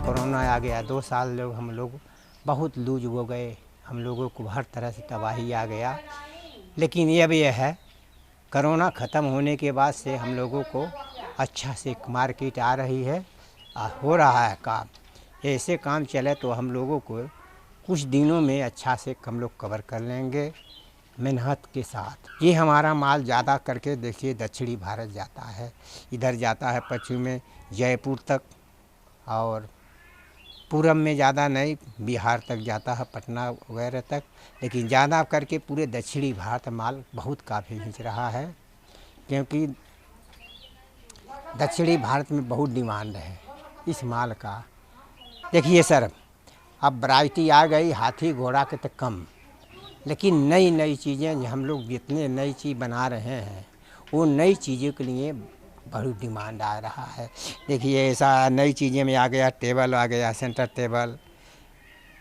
Corona आ गया, 2 साल लोग हम लोग बहुत लूज हो गए, हम लोगों को हर तरह से तबाही आ गया। लेकिन ये भी है, कोरोना ख़त्म होने के बाद से हम लोगों को अच्छा से मार्केट आ रही है, हो रहा है काम। ऐसे काम चले तो हम लोगों को कुछ दिनों में अच्छा से हम लोग कवर कर लेंगे मेहनत के साथ। ये हमारा माल ज़्यादा करके देखिए दक्षिणी भारत जाता है, इधर जाता है पश्चिम में जयपुर तक, और पूरब में ज़्यादा नहीं, बिहार तक जाता है, पटना वगैरह तक। लेकिन ज़्यादा करके पूरे दक्षिणी भारत माल बहुत काफ़ी खींच रहा है, क्योंकि दक्षिणी भारत में बहुत डिमांड है इस माल का। देखिए सर, अब वैरायटी आ गई हाथी घोड़ा के तो कम, लेकिन नई नई चीज़ें हम लोग जितने नई चीज़ बना रहे हैं वो नई चीज़ों के लिए बहुत डिमांड आ रहा है। देखिए ऐसा नई चीज़ें में आ गया, टेबल आ गया, सेंटर टेबल,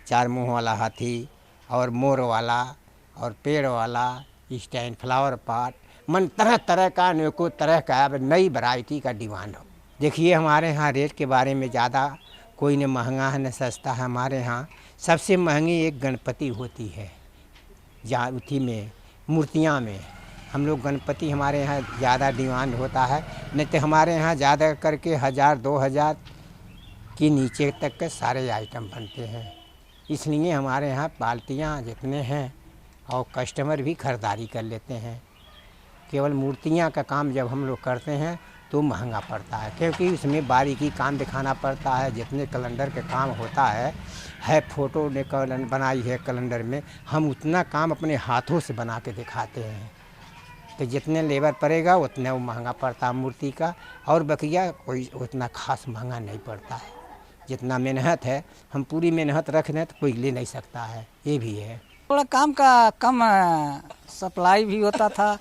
4 मुँह वाला हाथी और मोर वाला और पेड़ वाला स्टैंड, फ्लावर पॉट, मन तरह तरह का, अनेकों तरह का अब नई वैरायटी का डिमांड हो। देखिए हमारे यहाँ रेट के बारे में ज़्यादा कोई न महंगा है न सस्ता है। हमारे यहाँ सबसे महंगी एक गणपति होती है, जहाँ उठी में मूर्तियाँ में हम लोग गणपति हमारे यहाँ ज़्यादा डिमांड होता है। नहीं तो हमारे यहाँ ज़्यादा करके 1000-2000 के नीचे तक के सारे आइटम बनते हैं। इसलिए हमारे यहाँ पार्टियाँ जितने हैं और कस्टमर भी ख़रीदारी कर लेते हैं। केवल मूर्तियाँ का काम जब हम लोग करते हैं तो महंगा पड़ता है, क्योंकि उसमें बारीकी काम दिखाना पड़ता है। जितने कैलेंडर के काम होता है फ़ोटो ने बनाई है कैलेंडर में, हम उतना काम अपने हाथों से बना के दिखाते हैं। तो जितने लेबर पड़ेगा उतना वो महंगा पड़ता है मूर्ति का, और बकिया कोई उतना खास महंगा नहीं पड़ता है। जितना मेहनत है, हम पूरी मेहनत रख दें तो कोई ले नहीं सकता है, ये भी है। थोड़ा काम का कम सप्लाई भी होता था,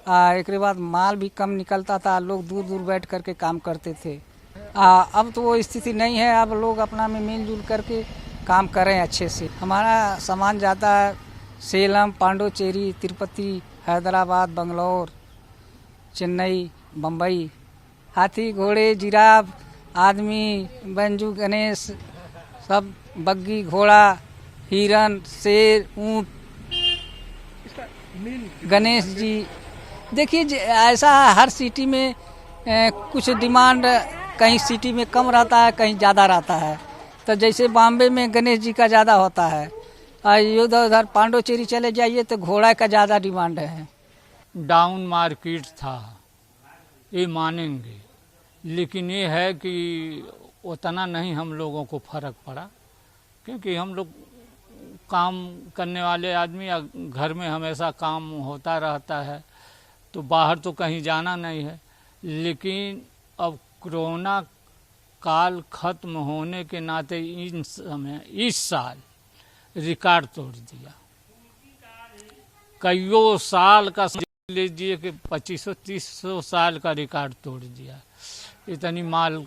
एक बाद माल भी कम निकलता था, लोग दूर दूर बैठ करके काम करते थे। अब तो वो स्थिति नहीं है, अब लोग अपना में मिलजुल करके काम करें अच्छे से। हमारा सामान जाता है सेलम, पांडुचेरी, तिरुपति, हैदराबाद, बंगलौर, चेन्नई, बम्बई। हाथी घोड़े जिराफ आदमी, बंजू गणेश, सब बग्गी घोड़ा, हिरन, शेर, ऊँट, गणेश जी। देखिए ऐसा हर सिटी में कुछ डिमांड, कहीं सिटी में कम रहता है, कहीं ज़्यादा रहता है। तो जैसे बॉम्बे में गणेश जी का ज़्यादा होता है, उधर उधर पांडुचेरी चले जाइए तो घोड़ा का ज़्यादा डिमांड है। डाउन मार्केट था, ये मानेंगे, लेकिन ये है कि उतना नहीं हम लोगों को फर्क पड़ा, क्योंकि हम लोग काम करने वाले आदमी, घर में हमेशा काम होता रहता है, तो बाहर तो कहीं जाना नहीं है। लेकिन अब कोरोना काल खत्म होने के नाते इस साल रिकॉर्ड तोड़ दिया। कईयों साल का लीजिए कि 2500-3000 साल का रिकॉर्ड तोड़ दिया। इतनी माल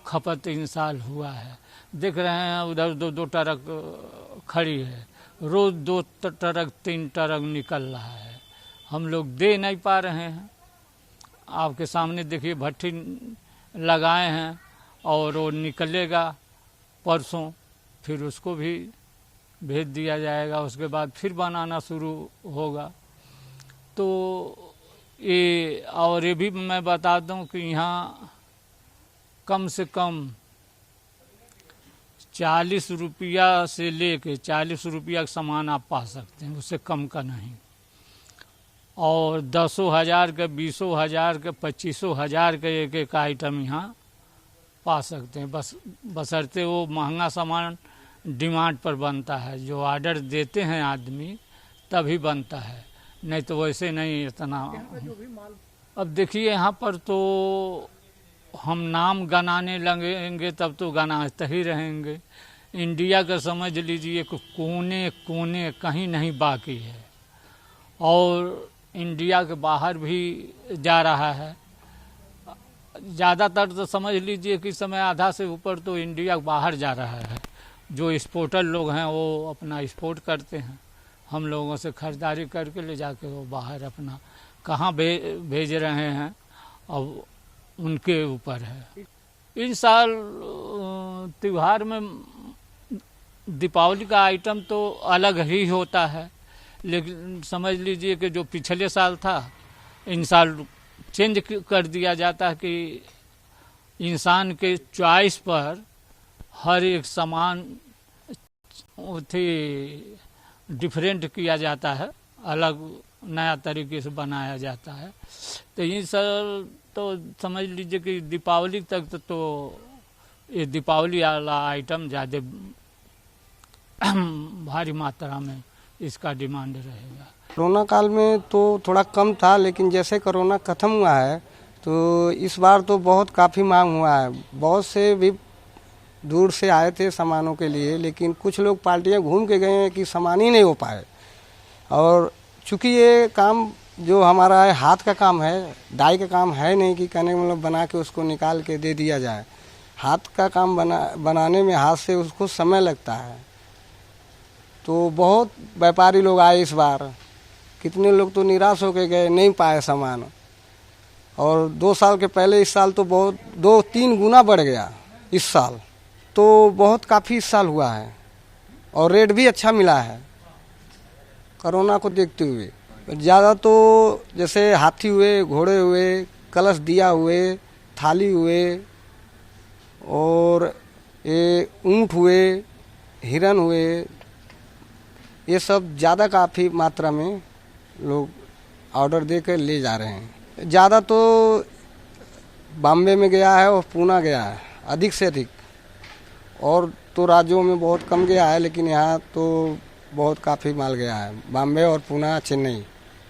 खपत इन साल हुआ है। देख रहे हैं उधर 2 ट्रक खड़ी है, रोज 2 ट्रक 3 ट्रक निकल रहा है, हम लोग दे नहीं पा रहे हैं। आपके सामने देखिए भट्टी लगाए हैं और वो निकलेगा परसों, फिर उसको भी भेज दिया जाएगा, उसके बाद फिर बनाना शुरू होगा। तो ये, और ये भी मैं बता दूं कि यहाँ कम से कम 40 रुपया से लेके 40 रुपया का सामान आप पा सकते हैं, उससे कम का नहीं। और 10,000 के, 20,000 के, 25,000 के एक एक आइटम यहाँ पा सकते हैं। बशर्ते वो महंगा सामान डिमांड पर बनता है, जो ऑर्डर देते हैं आदमी तभी बनता है, नहीं तो वैसे नहीं इतना। अब देखिए यहाँ पर तो हम नाम गनाने लगेंगे तब तो गनाते ही रहेंगे। इंडिया का समझ लीजिए कोने कोने कहीं नहीं बाकी है, और इंडिया के बाहर भी जा रहा है। ज़्यादातर तो समझ लीजिए कि समय आधा से ऊपर तो इंडिया बाहर जा रहा है। जो एक्सपोर्टर लोग हैं वो अपना एक्सपोर्ट करते हैं, हम लोगों से खरीदारी करके ले जाके वो बाहर अपना कहाँ भेज रहे हैं, अब उनके ऊपर है। इन साल त्योहार में दीपावली का आइटम तो अलग ही होता है, लेकिन समझ लीजिए कि जो पिछले साल था इन साल चेंज कर दिया जाता है कि इंसान के चॉइस पर हर एक सामान थी डिफरेंट किया जाता है, अलग नया तरीके से बनाया जाता है। तो ये सब तो समझ लीजिए कि दीपावली तक तो ये दीपावली वाला आइटम ज़्यादा भारी मात्रा में इसका डिमांड रहेगा। कोरोना काल में तो थोड़ा कम था, लेकिन जैसे कोरोना खत्म हुआ है तो इस बार तो बहुत काफ़ी मांग हुआ है। बहुत से भी दूर से आए थे सामानों के लिए, लेकिन कुछ लोग पार्टियां घूम के गए हैं कि सामान ही नहीं हो पाए। और चूँकि ये काम जो हमारा है हाथ का काम है, डाई का काम है नहीं कि कहने मतलब बना के उसको निकाल के दे दिया जाए। हाथ का काम बनाने में हाथ से उसको समय लगता है। तो बहुत व्यापारी लोग आए इस बार, कितने लोग तो निराश होकर गए, नहीं पाए सामान। और 2 साल के पहले इस साल तो बहुत 2-3 गुना बढ़ गया इस साल, तो बहुत काफ़ी इस साल हुआ है और रेट भी अच्छा मिला है कोरोना को देखते हुए। ज़्यादा तो जैसे हाथी हुए, घोड़े हुए, कलश दिया हुए, थाली हुए और ये ऊँट हुए, हिरन हुए, ये सब ज़्यादा काफ़ी मात्रा में लोग ऑर्डर देकर ले जा रहे हैं। ज़्यादा तो बॉम्बे में गया है और पूना गया है अधिक से अधिक, और तो राज्यों में बहुत कम गया है, लेकिन यहाँ तो बहुत काफ़ी माल गया है, बॉम्बे और पूना, चेन्नई।